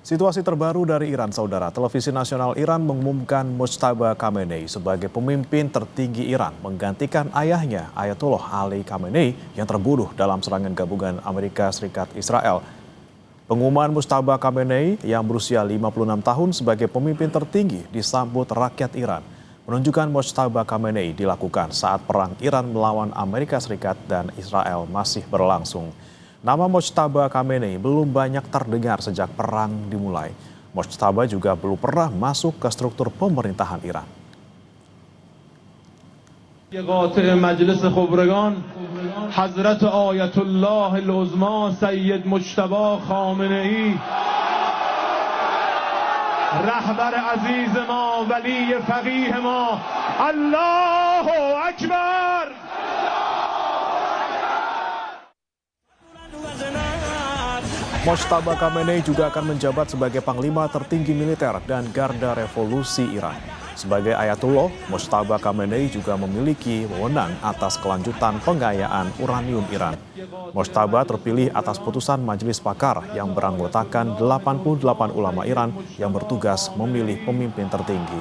Situasi terbaru dari Iran, Saudara. Televisi nasional Iran mengumumkan Mojtaba Khamenei sebagai pemimpin tertinggi Iran menggantikan ayahnya, Ayatollah Ali Khamenei, yang terbunuh dalam serangan gabungan Amerika Serikat Israel. Pengumuman Mojtaba Khamenei yang berusia 56 tahun sebagai pemimpin tertinggi disambut rakyat Iran. Penunjukan Mojtaba Khamenei dilakukan saat perang Iran melawan Amerika Serikat dan Israel masih berlangsung. Nama Mojtaba Khamenei belum banyak terdengar sejak perang dimulai. Mojtaba juga belum pernah masuk ke struktur pemerintahan Iran. قاطع مجلس خبرگان حضرت آیت الله العظما سید مجتبی خامنه‌ای رهبر عزیز ما ولی فقیه ما الله اکبر. Mojtaba Khamenei juga akan menjabat sebagai panglima tertinggi militer dan garda revolusi Iran. Sebagai Ayatullah, Mojtaba Khamenei juga memiliki wewenang atas kelanjutan pengayaan uranium Iran. Mojtaba terpilih atas putusan Majelis Pakar yang beranggotakan 88 ulama Iran yang bertugas memilih pemimpin tertinggi.